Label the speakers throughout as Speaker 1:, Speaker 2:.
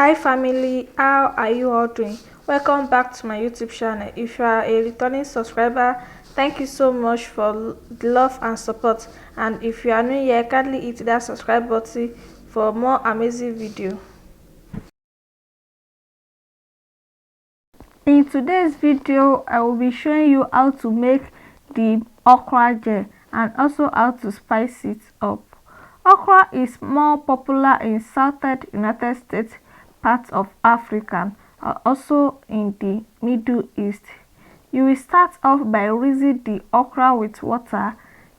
Speaker 1: Hi family, how are you all doing? Welcome back to my YouTube channel. If you are a returning subscriber, thank you so much for the love and support. And if you are new here, kindly hit that subscribe button for more amazing video. In today's video, I will be showing you how to make the okra gel and also how to spice it up. Okra is more popular in southern United States, parts of Africa, and also in the Middle East. You will start off by rinsing the okra with water,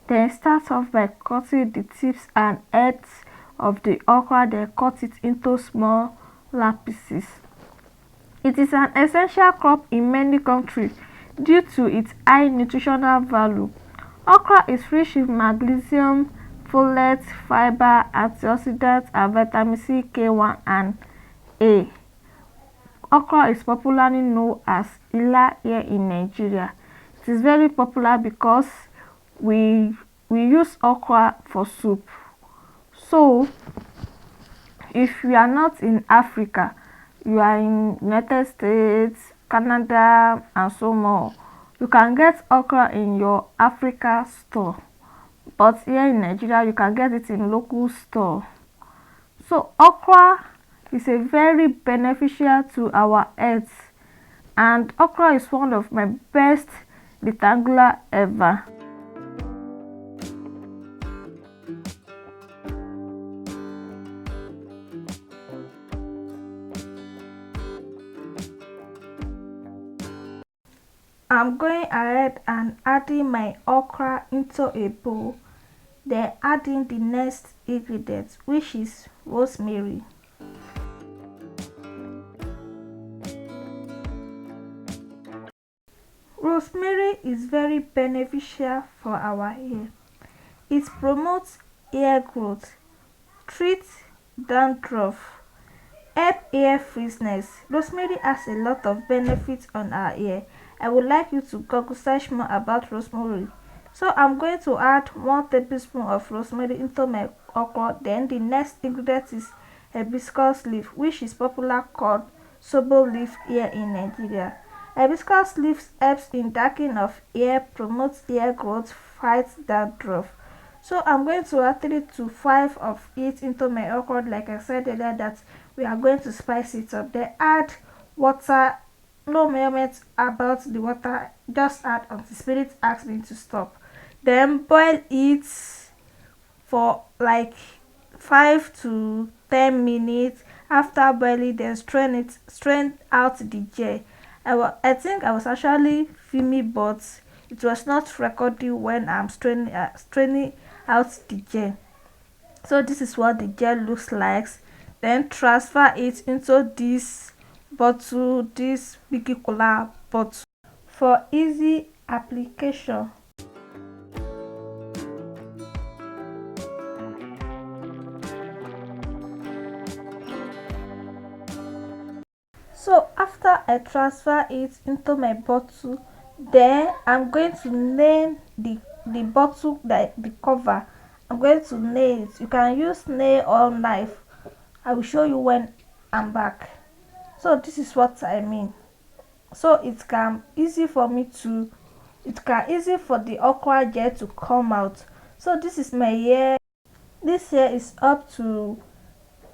Speaker 1: then start off by cutting the tips and heads of the okra, then cut it into smaller pieces. It is an essential crop in many countries due to its high nutritional value. Okra is rich in magnesium, folate, fiber, antioxidants, and vitamin C, K1 and A. Okra is popularly known as Ila here in Nigeria. It is very popular because we use okra for soup. So if you are not in Africa, you are in United States, Canada and so more, you can get okra in your Africa store, but here in Nigeria you can get it in local store. So okra is a very beneficial to our health, and okra is one of my best detangler ever. I'm going ahead and adding my okra into a bowl, then adding the next ingredient, which is rosemary. Rosemary is very beneficial for our hair. It promotes hair growth, treats dandruff, help hair frizziness. Rosemary has a lot of benefits on our hair. I would like you to Google search more about rosemary. So I'm going to add 1 tablespoon of rosemary into my okra. Then the next ingredient is hibiscus leaf, which is popular called sobo leaf here in Nigeria. Hibiscus leaf helps in darkening of hair, promotes hair growth, fights dandruff. So I'm going to add 3 to 5 of it into my okra. Like I said earlier, that we are going to spice it up. Then add water. No measurement about the water, just add until spirit asks me to stop. Then boil it for like 5 to 10 minutes. After boiling, then strain out the gel. I think I was actually filming, but it was not recording when I'm straining out the gel. So this is what the gel looks like. Then transfer it into this bottle, this big cola bottle, for easy application. So after I transfer it into my bottle, then I'm going to nail the bottle, the cover. I'm going to nail it. You can use nail or knife. I will show you when I'm back. So this is what I mean. So it can easy for the okra gel to come out. So this is my hair. This hair is up to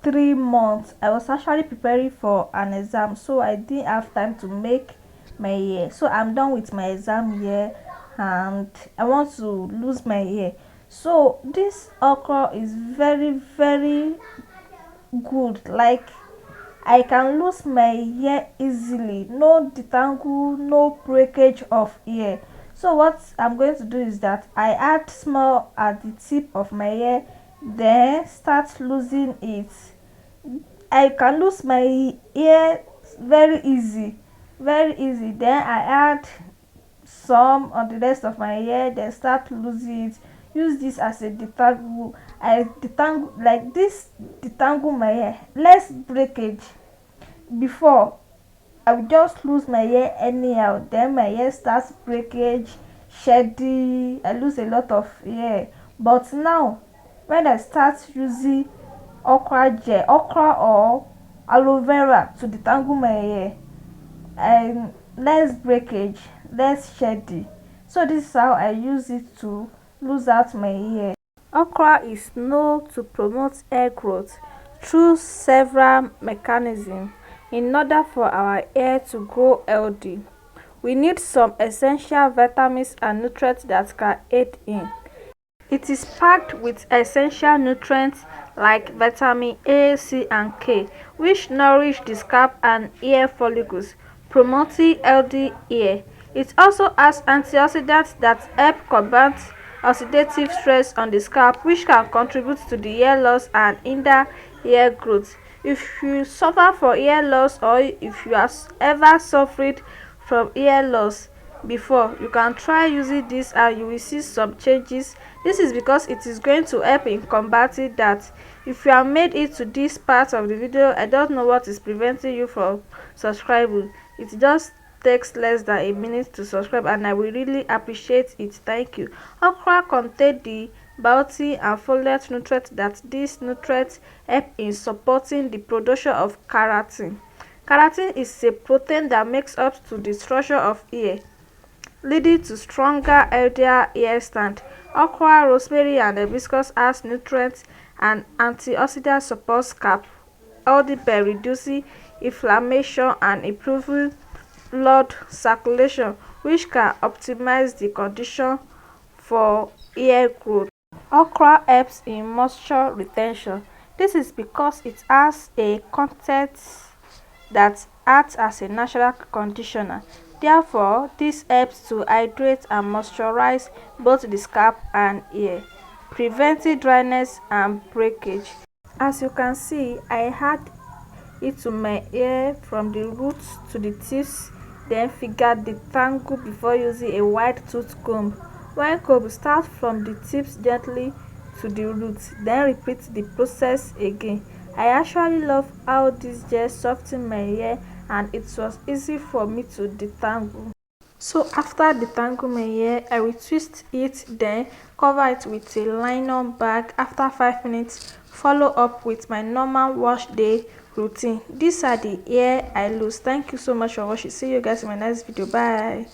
Speaker 1: 3 months. I was actually preparing for an exam, so I didn't have time to make my hair. So I'm done with my exam here and I want to lose my hair. So this okra is very good. Like, I can lose my hair easily, no detangle, no breakage of hair. So what I'm going to do is that I add small at the tip of my hair, then start losing it. I can lose my hair very easy, then I add some on the rest of my hair, then start losing it. Use this as a detangle. I detangle like this, detangle my hair, less breakage. Before, I would just lose my hair anyhow, then my hair starts breakage, shedding, I lose a lot of hair. But now when I start using okra gel, okra or aloe vera to detangle my hair, and less breakage, less shedding. So this is how I use it to lose out my hair. Okra is known to promote hair growth through several mechanisms. In order for our hair to grow healthy, we need some essential vitamins and nutrients that can aid in. It is packed with essential nutrients like vitamin A, C and K, which nourish the scalp and hair follicles, promoting healthy hair. It also has antioxidants that help combat oxidative stress on the scalp, which can contribute to the hair loss and hinder hair growth. If you suffer from hair loss, or if you have ever suffered from hair loss before, you can try using this and you will see some changes. This is because it is going to help in combating that. If you have made it to this part of the video, I don't know what is preventing you from subscribing. It just takes less than a minute to subscribe and I will really appreciate it. Thank you. Okra contains the biotin and folate nutrients that these nutrients help in supporting the production of keratin. Keratin is a protein that makes up to the structure of hair, leading to stronger, healthier hair stand. Okra, rosemary and hibiscus has nutrients and antioxidant support scalp healthy by reducing inflammation and improving blood circulation, which can optimize the condition for hair growth. Okra helps in moisture retention. This is because it has a content that acts as a natural conditioner. Therefore, this helps to hydrate and moisturize both the scalp and hair, preventing dryness and breakage. As you can see, I add it to my hair from the roots to the tips, then figure detangle before using a wide tooth comb. When comb, start from the tips gently to the roots, then repeat the process again. I actually love how this gel softens my hair and it was easy for me to detangle. So after detangle my hair, I will twist it, then cover it with a nylon bag. After 5 minutes, follow up with my normal wash day routine. These are the hair I lose. Thank you so much for watching. See you guys in my next video. Bye.